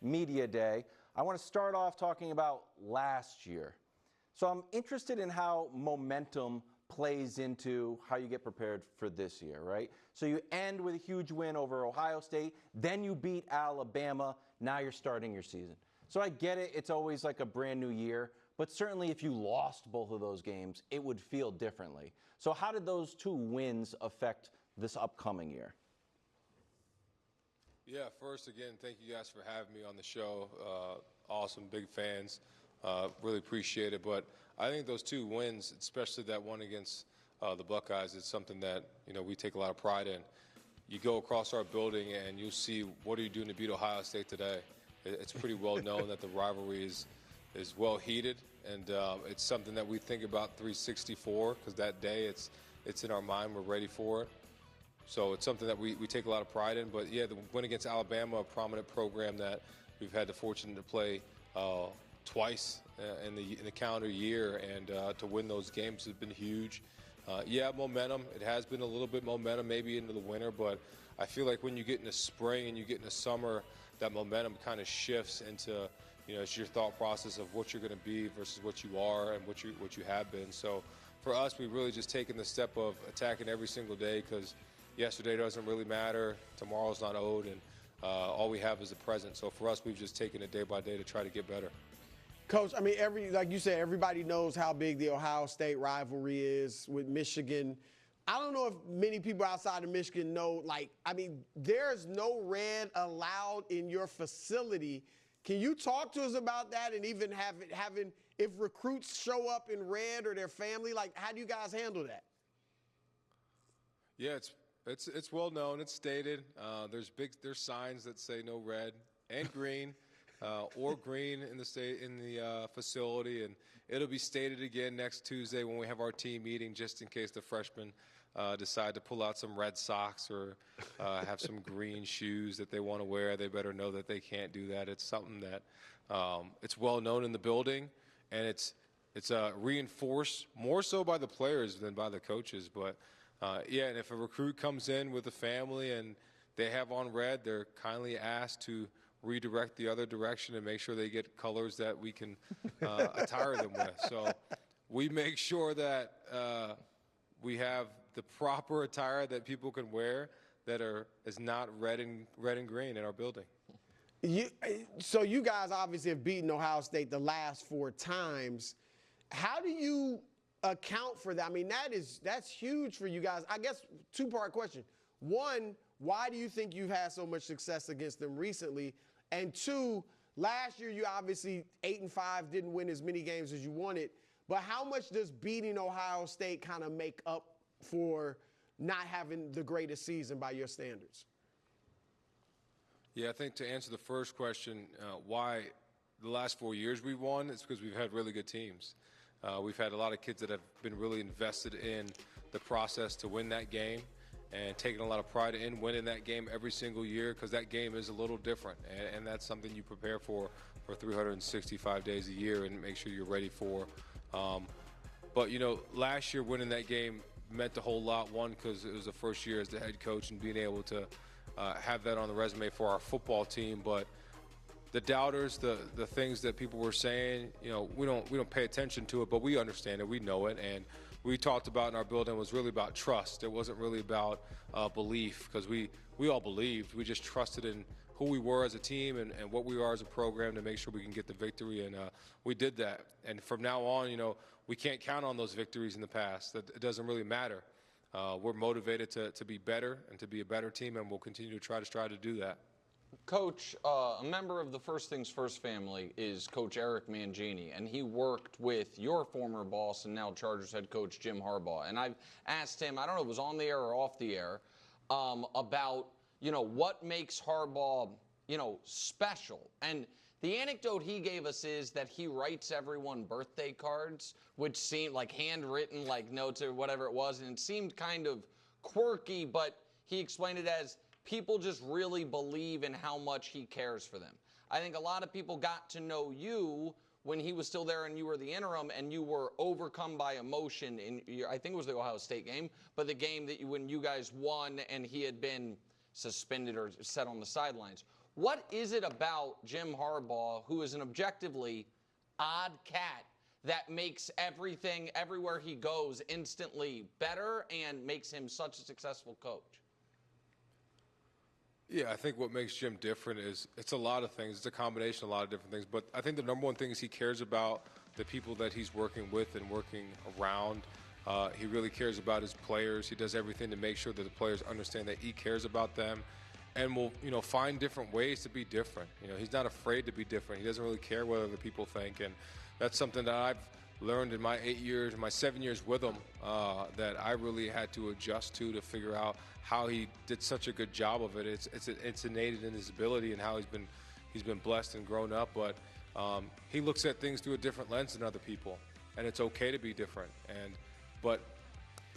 Media Day. I want to start off talking about last year. So I'm interested in how momentum plays into how you get prepared for this year, right? So you end with a huge win over Ohio State, then you beat Alabama, now you're starting your season. So I get it, it's always like a brand new year, but certainly if you lost both of those games, it would feel differently. So how did those two wins affect this upcoming year? Yeah, first, again, thank you guys for having me on the show. Awesome, big fans. Really appreciate it. But I think those two wins, especially that one against the Buckeyes, is something that, we take a lot of pride in. You go across our building and you'll see, what are you doing to beat Ohio State today? It's pretty well known that the rivalry is well heated, and it's something that we think about 364, because that day it's in our mind, we're ready for it. So it's something that we take a lot of pride in. But yeah, the win against Alabama, a prominent program that we've had the fortune to play twice in the calendar year, and to win those games has been huge. Yeah, momentum. It has been a little bit momentum maybe into the winter, but I feel like when you get into spring and you get into summer, that momentum kind of shifts into, it's your thought process of what you're going to be versus what you are and what you have been. So for us, we've really just taken the step of attacking every single day, because yesterday doesn't really matter, tomorrow's not owed, and all we have is the present. So for us, we've just taken it day by day to try to get better. Coach, I mean, like you said, everybody knows how big the Ohio State rivalry is with Michigan. I don't know if many people outside of Michigan know, there's no red allowed in your facility. Can you talk to us about that, and even having if recruits show up in red or their family, how do you guys handle that? Yeah, it's well known. It's stated. There's signs that say no red and green, or green in the facility, and it'll be stated again next Tuesday when we have our team meeting, just in case the freshmen decide to pull out some red socks or have some green shoes that they want to wear. They better know that they can't do that. It's something that it's well known in the building, and it's reinforced more so by the players than by the coaches. But yeah, and if a recruit comes in with a family and they have on red, they're kindly asked to redirect the other direction and make sure they get colors that we can attire them with. So we make sure that we have the proper attire that people can wear that is not red and green in our building. So you guys obviously have beaten Ohio State the last 4 times. How do you account for that? I mean, that's huge for you guys. I guess 2-part question. 1, why do you think you've had so much success against them recently? And 2, last year you obviously 8-5, didn't win as many games as you wanted. But how much does beating Ohio State kind of make up for not having the greatest season by your standards? Yeah, I think to answer the first question, why the last 4 years we've won, it's because we've had really good teams. We've had a lot of kids that have been really invested in the process to win that game, and taking a lot of pride in winning that game every single year, because that game is a little different, and that's something you prepare for 365 days a year and make sure you're ready for. But, last year winning that game meant a whole lot. 1, because it was the first year as the head coach and being able to have that on the resume for our football team. But the doubters, the things that people were saying, we don't pay attention to it, but we understand it, we know it, and we talked about in our building was really about trust. It wasn't really about belief, because we all believed. We just trusted in who we were as a team and what we are as a program to make sure we can get the victory, and we did that. And from now on, we can't count on those victories in the past. It doesn't really matter. We're motivated to be better and to be a better team, and we'll continue to try to do that. Coach, a member of the First Things First family is Coach Eric Mangini, and he worked with your former boss and now Chargers head coach Jim Harbaugh. And I've asked him, I don't know if it was on the air or off the air, about, what makes Harbaugh, special. And the anecdote he gave us is that he writes everyone birthday cards, which seemed like handwritten, like notes or whatever it was, and it seemed kind of quirky, but he explained it as people just really believe in how much he cares for them. I think a lot of people got to know you when he was still there and you were the interim, and you were overcome by emotion in, I think it was the Ohio State game, but the game that when you guys won and he had been suspended or set on the sidelines. What is it about Jim Harbaugh, who is an objectively odd cat, that makes everything, everywhere he goes, instantly better and makes him such a successful coach? Yeah, I think what makes Jim different is it's a lot of things. It's a combination of a lot of different things. But I think the number one thing is he cares about the people that he's working with and working around. He really cares about his players. He does everything to make sure that the players understand that he cares about them and will, find different ways to be different. He's not afraid to be different. He doesn't really care what other people think. And that's something that I've learned in my 8 years, my 7 years with him, that I really had to adjust to figure out how he did such a good job of it. It's innate in his ability and how he's been blessed and grown up. But he looks at things through a different lens than other people, and it's okay to be different. But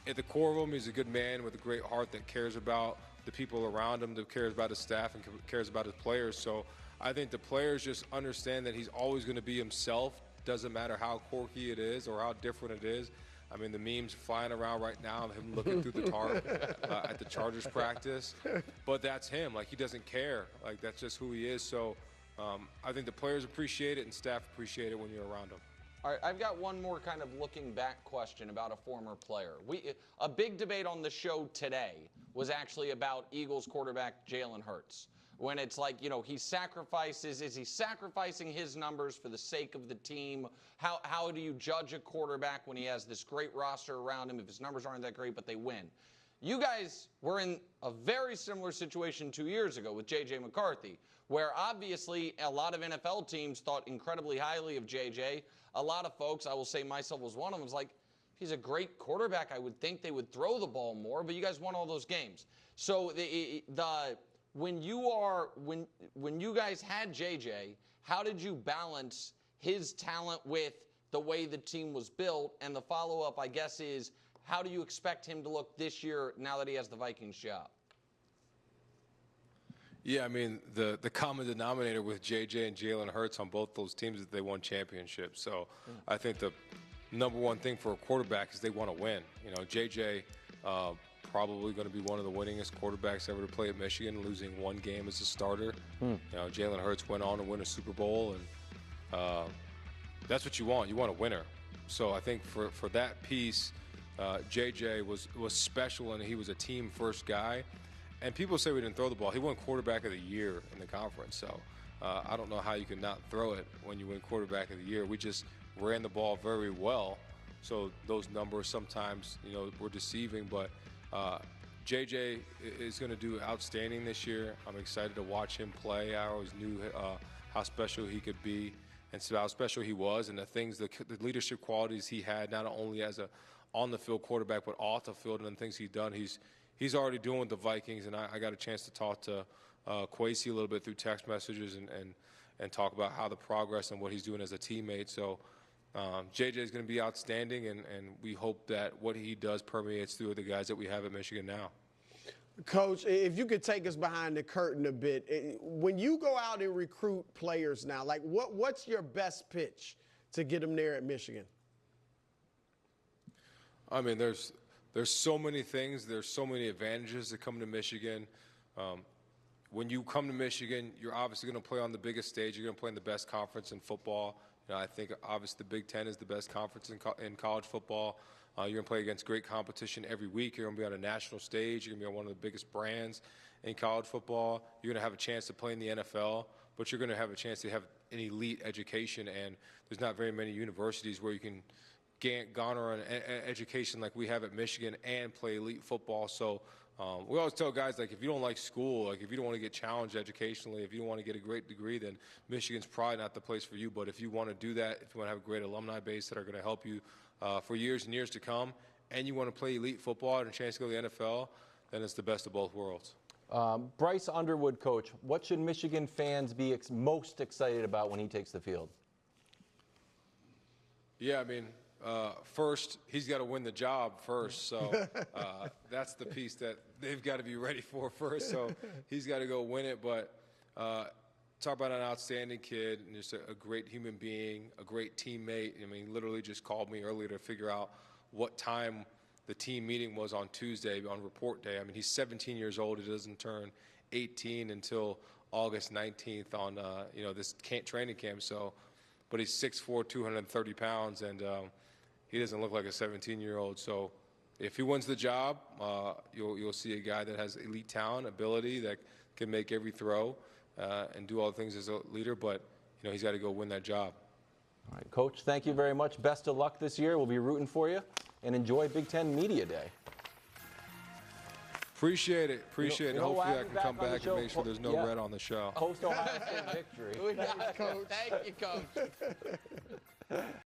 at the core of him, he's a good man with a great heart that cares about the people around him, that cares about his staff, and cares about his players. So I think the players just understand that he's always going to be himself. Doesn't matter how quirky it is or how different it is. I mean, the memes flying around right now of him looking through the tarp at the Chargers practice. But that's him. Like, he doesn't care. Like, that's just who he is. So I think the players appreciate it and staff appreciate it when you're around them. All right, I've got one more kind of looking back question about a former player. A big debate on the show today was actually about Eagles quarterback Jalen Hurts. When it's like, he sacrifices, is he sacrificing his numbers for the sake of the team? How do you judge a quarterback when he has this great roster around him if his numbers aren't that great but they win? You guys were in a very similar situation 2 years ago with J.J. McCarthy, where obviously a lot of NFL teams thought incredibly highly of J.J. A lot of folks, I will say myself was one of them, was like, he's a great quarterback. I would think they would throw the ball more, but you guys won all those games. So when you guys had JJ, how did you balance his talent with the way the team was built? And the follow-up, I guess, is how do you expect him to look this year now that he has the Vikings job? Yeah, I mean, the common denominator with JJ and Jalen Hurts on both those teams is that they won championships. So I think the number one thing for a quarterback is they want to win. JJ probably going to be one of the winningest quarterbacks ever to play at Michigan, losing one game as a starter. Jalen Hurts went on to win a Super Bowl, and that's what you want. You want a winner. So I think for that piece, JJ was special, and he was a team-first guy. And people say we didn't throw the ball. He won quarterback of the year in the conference. So I don't know how you can not throw it when you win quarterback of the year. We just ran the ball very well. So those numbers sometimes, were deceiving. But JJ is going to do outstanding this year. I'm excited to watch him play. I always knew how special he could be and so how special he was, and the leadership qualities he had, not only as a on-the-field quarterback but off the field, and the things he's done. He's already doing with the Vikings, and I got a chance to talk to Kwesi a little bit through text messages and talk about how the progress and what he's doing as a teammate. So JJ is going to be outstanding, and we hope that what he does permeates through the guys that we have at Michigan now. Coach, if you could take us behind the curtain a bit, when you go out and recruit players now, like what's your best pitch to get them there at Michigan? I mean, there's so many things. There's so many advantages that come to Michigan. When you come to Michigan, you're obviously going to play on the biggest stage. You're going to play in the best conference in football. I think obviously the Big Ten is the best conference in college football. You're going to play against great competition every week. You're going to be on a national stage. You're going to be on one of the biggest brands in college football. You're going to have a chance to play in the NFL, but you're going to have a chance to have an elite education. And there's not very many universities where you can garner an education like we have at Michigan and play elite football. So we always tell guys, like, if you don't like school, like if you don't want to get challenged educationally, if you don't want to get a great degree, then Michigan's probably not the place for you. But if you want to do that, if you want to have a great alumni base that are going to help you for years and years to come, and you want to play elite football and a chance to go to the NFL, then it's the best of both worlds. Bryce Underwood, coach, what should Michigan fans be most excited about when he takes the field? Yeah, I mean, first, he's got to win the job first. So that's the piece that they've got to be ready for first. So he's got to go win it. But talk about an outstanding kid and just a great human being, a great teammate. I mean, he literally just called me earlier to figure out what time the team meeting was on Tuesday on report day. I mean, he's 17 years old. He doesn't turn 18 until August 19th on this training camp. So, but he's 6'4", 230 pounds, and he doesn't look like a 17-year-old. So, if he wins the job, you'll see a guy that has elite talent, ability, that can make every throw and do all the things as a leader. But he's got to go win that job. All right, Coach, thank you very much. Best of luck this year. We'll be rooting for you, and enjoy Big Ten Media Day. Appreciate it. Appreciate it. Hopefully I can come back and make sure there's no red on the show. Post Ohio State victory. Thank you, Coach.